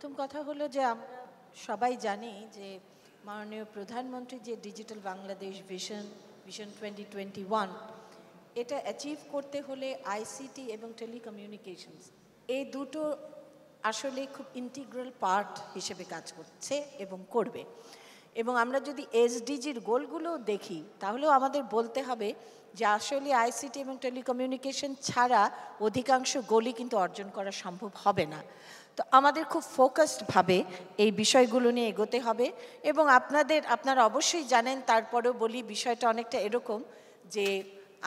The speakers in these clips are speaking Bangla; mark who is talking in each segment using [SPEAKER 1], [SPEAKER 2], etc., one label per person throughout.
[SPEAKER 1] প্রথম কথা হলো যে আমরা সবাই জানি যে মাননীয় প্রধানমন্ত্রী যে ডিজিটাল বাংলাদেশ ভিশন 2021 এটা অ্যাচিভ করতে হলে আইসিটি এবং টেলিকমিউনিকেশনস এই দুটো আসলে খুব ইন্টিগ্রাল পার্ট হিসেবে কাজ করছে এবং করবে। এবং আমরা যদি এসডিজির গোলগুলো দেখি তাহলেও আমাদের বলতে হবে যে আসলে আইসিটি এবং টেলিকমিউনিকেশন ছাড়া অধিকাংশ গোলই কিন্তু অর্জন করা সম্ভব হবে না। তো আমাদের খুব ফোকাসডভাবে এই বিষয়গুলো নিয়ে এগোতে হবে। এবং আপনারা অবশ্যই জানেন, তারপরেও বলি বিষয়টা অনেকটা এরকম যে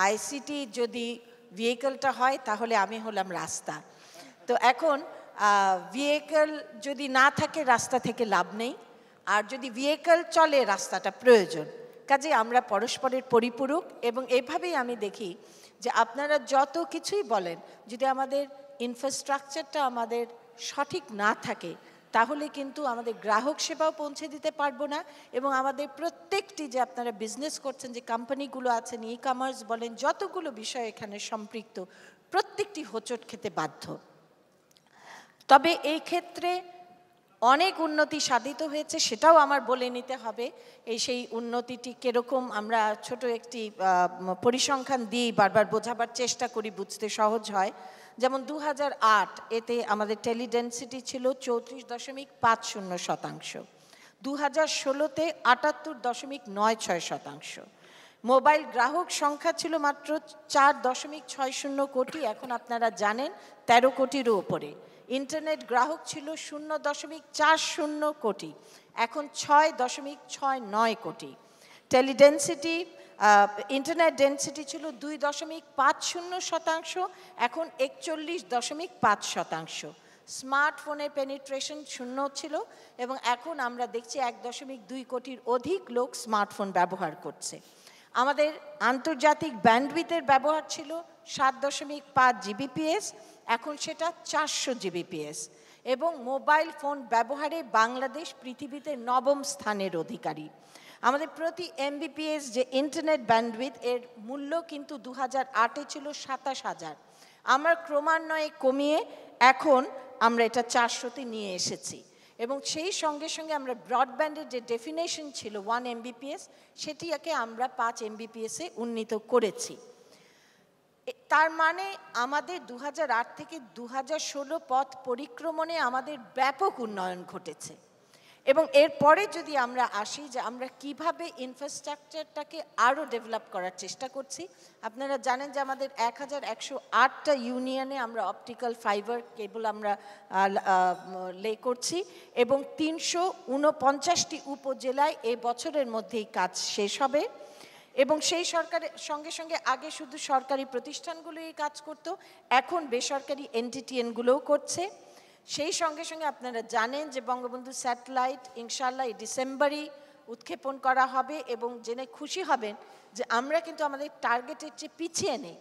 [SPEAKER 1] আইসিটি যদি ভেহিকলটা হয় তাহলে আমি হলাম রাস্তা। তো এখন ভেহিকল যদি না থাকে রাস্তা থেকে লাভ নেই, আর যদি ভেহিকল চলে রাস্তাটা প্রয়োজন। কাজে আমরা পরস্পরের পরিপূরক। এবং এইভাবেই আমি দেখি যে আপনারা যত কিছুই বলেন, যদি আমাদের ইনফ্রাস্ট্রাকচারটা আমাদের সঠিক না থাকে তাহলে কিন্তু আমাদের গ্রাহক সেবাও পৌঁছে দিতে পারবো না। এবং আমাদের প্রত্যেকটি যে আপনারা বিজনেস করছেন, যে কোম্পানিগুলো আছেন, ই কমার্স বলেন, যতগুলো বিষয় এখানে সম্পৃক্ত, প্রত্যেকটি হোঁচট খেতে বাধ্য। তবে এই ক্ষেত্রে অনেক উন্নতি সাধিত হয়েছে, সেটাও আমার বলে নিতে হবে। সেই উন্নতিটি কীরকম আমরা ছোট একটি পরিসংখ্যান দিয়ে বারবার বোঝাবার চেষ্টা করি, বুঝতে সহজ হয়। যেমন 2008 এতে আমাদের টেলিডেন্সিটি ছিল 34.50%, 2016-তে 78.96%। মোবাইল গ্রাহক সংখ্যা ছিল মাত্র 4.60 কোটি, এখন আপনারা জানেন 13 কোটিরও ওপরে। ইন্টারনেট গ্রাহক ছিল 0.40 কোটি, এখন 6.69 কোটি। টেলিডেন্সিটি ইন্টারনেট ডেন্সিটি ছিল 2.50%, এখন 41.5%। স্মার্টফোনের পেনিট্রেশন 0 ছিল এবং এখন আমরা দেখছি 1.2 কোটির অধিক লোক স্মার্টফোন ব্যবহার করছে। আমাদের আন্তর্জাতিক ব্যান্ডউইথের ব্যবহার ছিল 7.5 জিবিপিএস, এখন সেটা 400 জিবিপিএস। এবং মোবাইল ফোন ব্যবহারে বাংলাদেশ পৃথিবীতে 9ম স্থানের অধিকারী। আমাদের প্রতি এমবিপিএস যে ইন্টারনেট ব্যান্ডউইথ এর মূল্য কিন্তু 2008-এ ছিল 27,000, আমরা ক্রমান্বয়ে কমিয়ে এখন আমরা এটা 400-তে নিয়ে এসেছি। এবং সেই সঙ্গে সঙ্গে আমরা ব্রডব্যান্ডের যে ডেফিনেশন ছিল 1 এমবিপিএস, সেটিকে আমরা 5 এমবিপিএসে উন্নীত করেছি। তার মানে আমাদের 2008 থেকে 2016 পথ পরিক্রমণে আমাদের ব্যাপক উন্নয়ন ঘটেছে। এবং এরপরে যদি আমরা আসি যে আমরা কিভাবে ইনফ্রাস্ট্রাকচারটাকে আরও ডেভেলপ করার চেষ্টা করছি, আপনারা জানেন যে আমাদের 1108টা ইউনিয়নে আমরা অপটিক্যাল ফাইবার কেবল আমরা লে করছি এবং 349টি উপজেলায় এ বছরের মধ্যেই কাজ শেষ হবে। এবং সেই সরকারের সঙ্গে সঙ্গে আগে শুধু সরকারি প্রতিষ্ঠানগুলোই কাজ করত, এখন বেসরকারি এনটিটিএনগুলোও করছে। সেই সঙ্গে সঙ্গে আপনারা জানেন যে বঙ্গবন্ধু স্যাটেলাইট ইনশাআল্লাহ এই ডিসেম্বরেই উৎক্ষেপণ করা হবে। এবং জেনে খুশি হবেন যে আমরা কিন্তু আমাদের টার্গেটের চেয়ে পিছিয়ে নেই,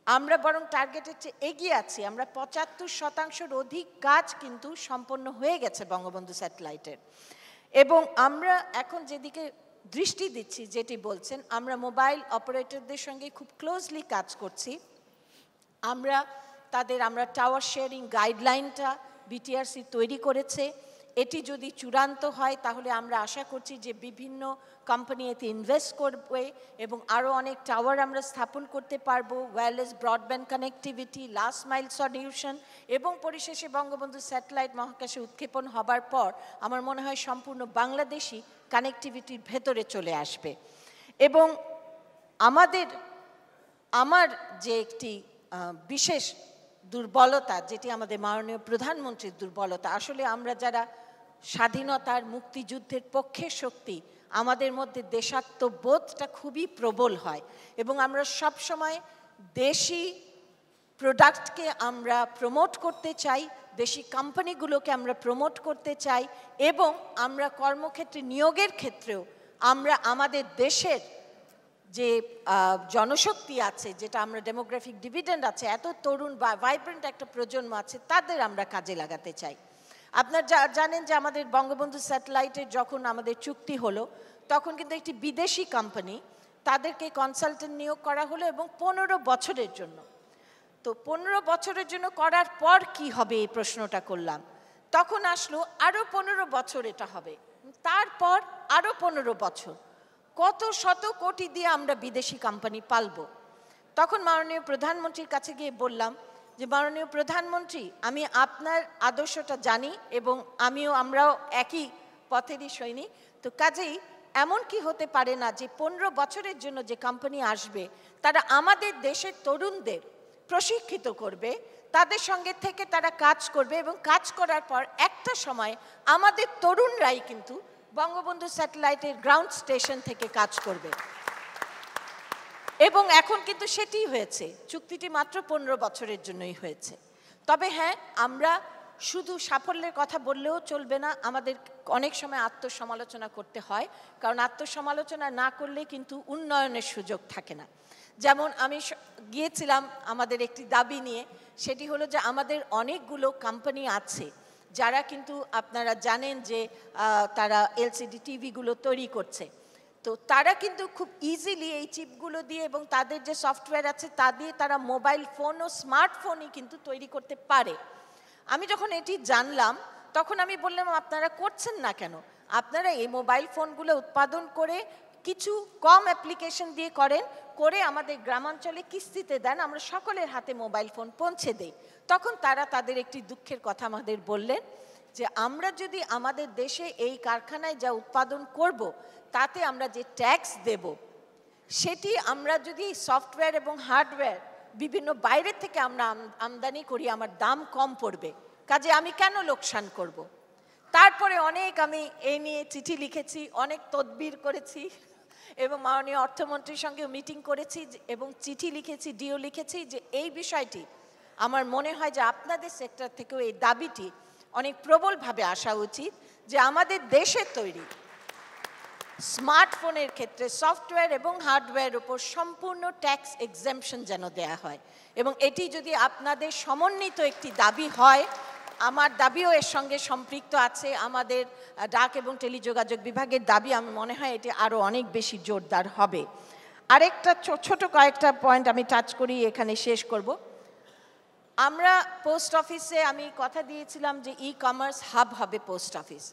[SPEAKER 1] আমরা বরং টার্গেটের চেয়ে এগিয়ে আছি। আমরা 75% অধিক কাজ কিন্তু সম্পন্ন হয়ে গেছে বঙ্গবন্ধু স্যাটেলাইটের। এবং আমরা এখন যেদিকে দৃষ্টি দিচ্ছি, যেটি বলছেন, আমরা মোবাইল অপারেটরদের সঙ্গে খুব ক্লোজলি কাজ করছি। আমরা টাওয়ার শেয়ারিং গাইডলাইনটা বিটিআরসি তৈরি করেছে। এটি যদি চূড়ান্ত হয় তাহলে আমরা আশা করছি যে বিভিন্ন কোম্পানি এতে ইনভেস্ট করবে এবং আরও অনেক টাওয়ার আমরা স্থাপন করতে পারবো, wireless broadband connectivity, last mile solution. এবং পরিশেষে বঙ্গবন্ধু স্যাটেলাইট মহাকাশে উৎক্ষেপণ হবার পর আমার মনে হয় সম্পূর্ণ বাংলাদেশি কানেক্টিভিটির ভেতরে চলে আসবে। এবং আমার যে একটি বিশেষ দুর্বলতা, যেটি আমাদের মাননীয় প্রধানমন্ত্রীর দুর্বলতা, আসলে আমরা যারা স্বাধীনতার মুক্তিযুদ্ধের পক্ষের শক্তি, আমাদের মধ্যে দেশাত্মবোধটা খুবই প্রবল হয় এবং আমরা সব সময় দেশি প্রোডাক্টকে আমরা প্রমোট করতে চাই, দেশি কোম্পানিগুলোকে আমরা প্রমোট করতে চাই। এবং আমরা কর্মক্ষেত্রে নিয়োগের ক্ষেত্রেও আমরা আমাদের দেশের যে জনশক্তি আছে, যেটা আমরা ডেমোগ্রাফিক ডিভিডেন্ড আছে, এত তরুণ বা ভাইব্রেন্ট একটা প্রজন্ম আছে, তাদের আমরা কাজে লাগাতে চাই। আপনারা জানেন যে আমাদের বঙ্গবন্ধু স্যাটেলাইটের যখন আমাদের চুক্তি হলো তখন কিন্তু একটি বিদেশি কোম্পানি, তাদেরকে কনসালটেন্ট নিয়োগ করা হলো এবং 15 বছরের জন্য। তো 15 বছরের জন্য করার পর কি হবে এই প্রশ্নটা করলাম, তখন আসলো আরও 15 বছর এটা হবে, তারপর আরও 15 বছর, কত শত কোটি দিয়ে আমরা বিদেশি কোম্পানি পালবো। তখন মাননীয় প্রধানমন্ত্রীর কাছে গিয়ে বললাম যে মাননীয় প্রধানমন্ত্রী, আমি আপনার আদর্শটা জানি এবং আমরাও একই পথেরই সৈনিক, তো কাজেই এমন কি হতে পারে না যে 15 বছরের জন্য যে কোম্পানি আসবে তারা আমাদের দেশের তরুণদের প্রশিক্ষিত করবে, তাদের সঙ্গে থেকে তারা কাজ করবে এবং কাজ করার পর একটা সময় আমাদের তরুণরাই কিন্তু বঙ্গবন্ধু স্যাটেলাইটের গ্রাউন্ড স্টেশন থেকে কাজ করবে। এবং এখন কিন্তু সেটিই হয়েছে, চুক্তিটি মাত্র 15 বছরের জন্যই হয়েছে। তবে হ্যাঁ, আমরা শুধু সাফল্যের কথা বললেও চলবে না, আমাদের অনেক সময় আত্মসমালোচনা করতে হয়, কারণ আত্মসমালোচনা না করলে কিন্তু উন্নয়নের সুযোগ থাকে না। যেমন আমি গিয়েছিলাম আমাদের একটি দাবি নিয়ে, সেটি হলো যে আমাদের অনেকগুলো কোম্পানি আছে যারা কিন্তু আপনারা জানেন যে তারা এলসিডি টিভিগুলো তৈরি করছে, তো তারা কিন্তু খুব ইজিলি এই চিপগুলো দিয়ে এবং তাদের যে সফটওয়্যার আছে তা দিয়ে তারা মোবাইল ফোন ও স্মার্টফোনই কিন্তু তৈরি করতে পারে। আমি যখন এটি জানলাম তখন আমি বললাম, আপনারা করছেন না কেন? আপনারা এই মোবাইল ফোনগুলো উৎপাদন করে কিছু কম অ্যাপ্লিকেশন দিয়ে করে আমাদের গ্রামাঞ্চলে কিস্তিতে দেন, আমরা সকলের হাতে মোবাইল ফোন পৌঁছে দেই। তখন তারা তাদের একটি দুঃখের কথা আমাদের বললেন যে আমরা যদি আমাদের দেশে এই কারখানায় যা উৎপাদন করব তাতে আমরা যে ট্যাক্স দেব, সেটি আমরা যদি সফটওয়্যার এবং হার্ডওয়্যার বিভিন্ন বাইরের থেকে আমরা আমদানি করি, আমার দাম কম পড়বে, কাজে আমি কেন লোকসান করব? তারপরে অনেক আমি এই নিয়ে চিঠি লিখেছি, অনেক তদবির করেছি এবং মাননীয় অর্থমন্ত্রীর সঙ্গে মিটিং করেছি এবং চিঠি লিখেছি, ডিও লিখেছি যে এই বিষয়টি আমার মনে হয় যে আপনাদের সেক্টর থেকেও এই দাবিটি অনেক প্রবলভাবে আসা উচিত যে আমাদের দেশে তৈরি স্মার্টফোনের ক্ষেত্রে সফটওয়্যার এবং হার্ডওয়্যার উপর সম্পূর্ণ ট্যাক্স এক্সেম্পশন যেন দেয়া হয়। এবং এটি যদি আপনাদের সমন্বিত একটি দাবি হয়, আমার দাবিও এর সঙ্গে সম্পৃক্ত আছে, আমাদের ডাক এবং টেলিযোগাযোগ বিভাগের দাবি, আমি মনে হয় এটি আরও অনেক বেশি জোরদার হবে। আরেকটা ছোট কয়েকটা পয়েন্ট আমি টাচ করি, এখানে শেষ করব। আমরা পোস্ট অফিসে আমি কথা দিয়েছিলাম যে ই কমার্স হাব হবে পোস্ট অফিস,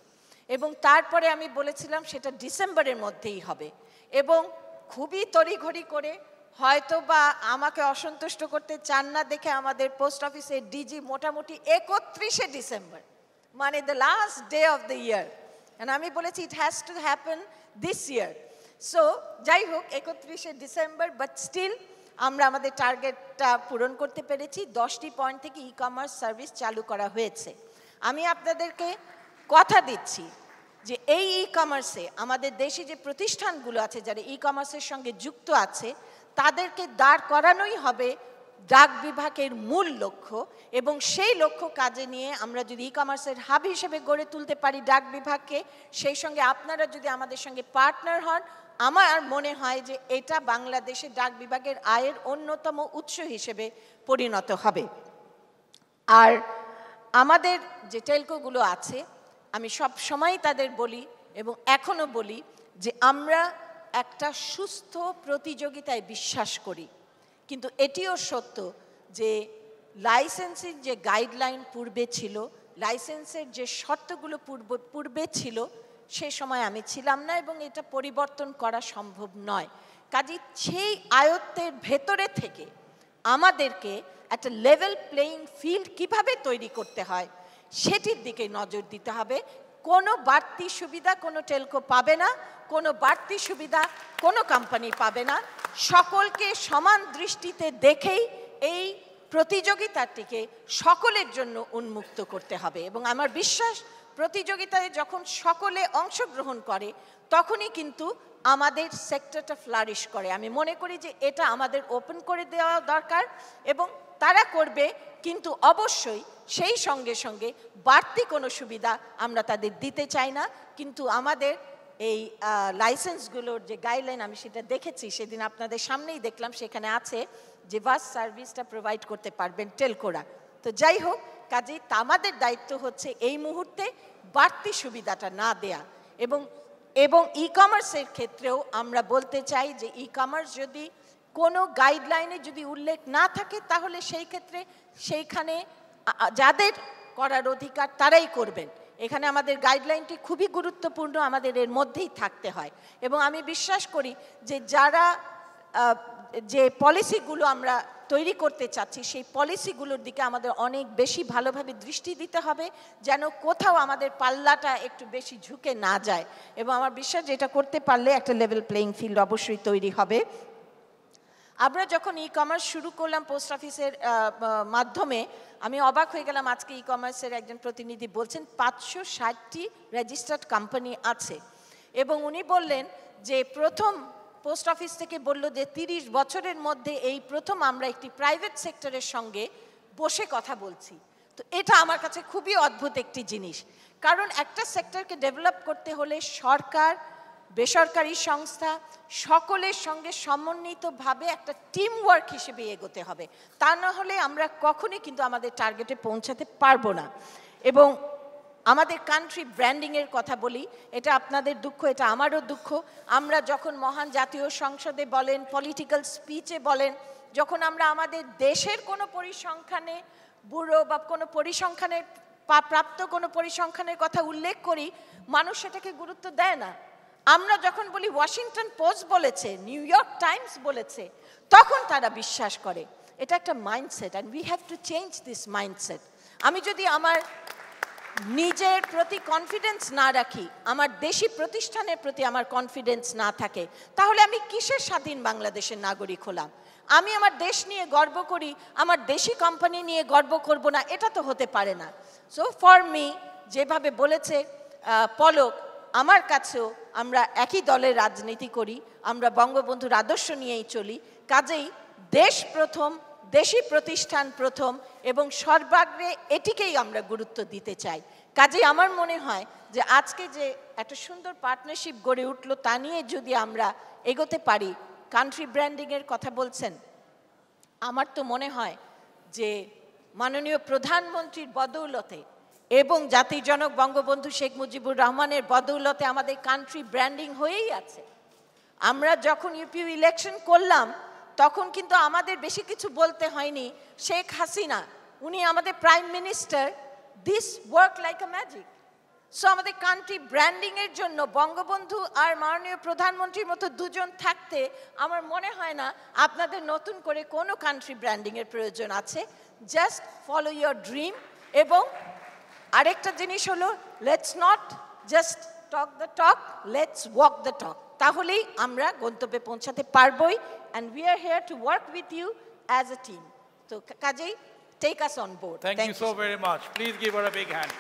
[SPEAKER 1] এবং তারপরে আমি বলেছিলাম সেটা ডিসেম্বরের মধ্যেই হবে, এবং খুবই তড়িঘড়ি করে হয়তো বা আমাকে অসন্তুষ্ট করতে চান না দেখে আমাদের পোস্ট অফিসের ডিজি মোটামুটি 31শে ডিসেম্বর, মানে the last day of the year, and আমি বলেছি it has to happen this year. So যাই হোক 31শে ডিসেম্বর, বাট স্টিল আমরা আমাদের টার্গেটটা পূরণ করতে পেরেছি। 10টি পয়েন্ট থেকে ই কমার্স সার্ভিস চালু করা হয়েছে। আমি আপনাদেরকে কথা দিচ্ছি যে এই ই কমার্সে আমাদের দেশে যে প্রতিষ্ঠানগুলো আছে যারা ই কমার্সের সঙ্গে যুক্ত আছে তাদেরকে দাঁড় করানোই হবে ডাক বিভাগের মূল লক্ষ্য, এবং সেই লক্ষ্য কাজে নিয়ে আমরা যদি ই কমার্সের হাব হিসেবে গড়ে তুলতে পারি ডাক বিভাগকে, সেই সঙ্গে আপনারা যদি আমাদের সঙ্গে পার্টনার হন, আমার মনে হয় যে এটা বাংলাদেশের ডাক বিভাগের আয়ের অন্যতম উৎস হিসেবে পরিণত হবে। আর আমাদের যে টেলকোগুলো আছে আমি সব সময় তাদের বলি এবং এখনো বলি যে আমরা একটা সুস্থ প্রতিযোগিতায় বিশ্বাস করি, কিন্তু এটিও সত্য যে লাইসেন্সের যে গাইডলাইন পূর্বে ছিল, লাইসেন্সের যে শর্তগুলো পূর্বে ছিল, সে সময় আমি ছিলাম না এবং এটা পরিবর্তন করা সম্ভব নয়। কাজেই সেই আয়ত্তের ভেতরে থেকে আমাদেরকে একটা লেভেল প্লেয়িং ফিল্ড কিভাবে তৈরি করতে হয় সেটির দিকে নজর দিতে হবে। কোনো বাড়তি সুবিধা কোনো টেলকো পাবে না, কোনো বাড়তি সুবিধা কোনো কোম্পানি পাবে না, সকলকে সমান দৃষ্টিতে দেখেই এই প্রতিযোগিতাটিকে সকলের জন্য উন্মুক্ত করতে হবে। এবং আমার বিশ্বাস প্রতিযোগিতায় যখন সকলে অংশগ্রহণ করে তখনই কিন্তু আমাদের সেক্টরটা ফ্লারিশ করে। আমি মনে করি যে এটা আমাদের ওপেন করে দেওয়া দরকার এবং তারা করবে, কিন্তু অবশ্যই সেই সঙ্গে সঙ্গে বাড়তি কোনো সুবিধা আমরা তাদের দিতে চাই না। কিন্তু আমাদের এই লাইসেন্সগুলোর যে গাইডলাইন আমি সেটা দেখেছি, সেদিন আপনাদের সামনেই দেখলাম, সেখানে আছে যে বাস সার্ভিসটা প্রোভাইড করতে পারবেন টেলকোরা। তো যাই হোক, কাজেই আমাদের দায়িত্ব হচ্ছে এই মুহূর্তে বাড়তি সুবিধাটা না দেয়া। এবং ই কমার্সের ক্ষেত্রেও আমরা বলতে চাই যে ই কমার্স যদি কোনো গাইডলাইনে যদি উল্লেখ না থাকে তাহলে সেই ক্ষেত্রে সেইখানে যাদের করার অধিকার তারাই করবেন। এখানে আমাদের গাইডলাইনটি খুবই গুরুত্বপূর্ণ, আমাদের এর মধ্যেই থাকতে হয়। এবং আমি বিশ্বাস করি যে যারা যে পলিসিগুলো আমরা তৈরি করতে চাচ্ছি সেই পলিসিগুলোর দিকে আমাদের অনেক বেশি ভালোভাবে দৃষ্টি দিতে হবে, যেন কোথাও আমাদের পাল্লাটা একটু বেশি ঝুঁকে না যায়। এবং আমার বিশ্বাস যে এটা করতে পারলে একটা লেভেল প্লেইং ফিল্ড অবশ্যই তৈরি হবে। আমরা যখন ই কমার্স শুরু করলাম পোস্ট অফিসের মাধ্যমে, আমি অবাক হয়ে গেলাম। আজকে ই কমার্সের একজন প্রতিনিধি বলছেন 560টি রেজিস্টার্ড কোম্পানি আছে, এবং উনি বললেন যে প্রথম পোস্ট অফিস থেকে বলল যে 30 বছরের মধ্যে এই প্রথম আমরা একটি প্রাইভেট সেক্টরের সঙ্গে বসে কথা বলছি। তো এটা আমার কাছে খুবই অদ্ভুত একটি জিনিস, কারণ একটা সেক্টরকে ডেভেলপ করতে হলে সরকার, বেসরকারি সংস্থা সকলের সঙ্গে সমন্বিতভাবে একটা টিম ওয়ার্ক হিসেবে এগোতে হবে। তা না হলে আমরা কখনোই কিন্তু আমাদের টার্গেটে পৌঁছাতে পারবো না। এবং আমাদের কান্ট্রি ব্র্যান্ডিংয়ের কথা বলি, এটা আপনাদের দুঃখ, এটা আমারও দুঃখ। আমরা যখন মহান জাতীয় সংসদে বলেন, পলিটিক্যাল স্পিচে বলেন, যখন আমরা আমাদের দেশের কোনো পরিসংখ্যানে ব্যুরো বা কোনো পরিসংখ্যানের প্রাপ্ত কোনো পরিসংখ্যানের কথা উল্লেখ করি, মানুষ সেটাকে গুরুত্ব দেয় না। আমরা যখন বলি ওয়াশিংটন পোস্ট বলেছে, নিউ ইয়র্ক টাইমস বলেছে, তখন তারা বিশ্বাস করে। এটা একটা mindset, and we have to change this mindset. আমি যদি আমার নিজের প্রতি কনফিডেন্স না রাখি, আমার দেশি প্রতিষ্ঠানের প্রতি আমার কনফিডেন্স না থাকে, তাহলে আমি কিসের স্বাধীন বাংলাদেশের নাগরিক হলাম? আমি আমার দেশ নিয়ে গর্ব করি, আমার দেশি কোম্পানি নিয়ে গর্ব করব না, এটা তো হতে পারে না। সো ফর মি, যেভাবে বলেছে পলক, আমার কাছেও আমরা একই দলের রাজনীতি করি, আমরা বঙ্গবন্ধুর আদর্শ নিয়েই চলি। কাজেই দেশ প্রথম, দেশি প্রতিষ্ঠান প্রথম, এবং সর্বাগ্রে এটিকেই আমরা গুরুত্ব দিতে চাই। কাজেই আমার মনে হয় যে আজকে যে একটা সুন্দর পার্টনারশিপ গড়ে উঠলো, তা নিয়ে যদি আমরা এগোতে পারি। কান্ট্রি ব্র্যান্ডিংয়ের কথা বলছেন, আমার তো মনে হয় যে মাননীয় প্রধানমন্ত্রীর বদৌলতে এবং জাতির জনক বঙ্গবন্ধু শেখ মুজিবুর রহমানের বদৌলতে আমাদের কান্ট্রি ব্র্যান্ডিং হয়েই আছে। আমরা যখন ইউপি ইলেকশন করলাম, তখন কিন্তু আমাদের বেশি কিছু বলতে হয়নি। শেখ হাসিনা, উনি আমাদের prime minister, this work like a magic. So আমাদের কান্ট্রি ব্র্যান্ডিংয়ের জন্য বঙ্গবন্ধু আর মাননীয় প্রধানমন্ত্রীর মতো দুজন থাকতে আমার মনে হয় না আপনাদের নতুন করে কোনো কান্ট্রি ব্র্যান্ডিংয়ের প্রয়োজন আছে। Just follow your dream. এবং আরেকটা জিনিস হলো, let's not just talk the talk, let's walk the talk. তাহলেই আমরা গন্তব্যে পৌঁছাতে পারবই। And we are here to work with you as a team. তো কাজেই take us on board.
[SPEAKER 2] Thank you so very much. Please give her a big hand.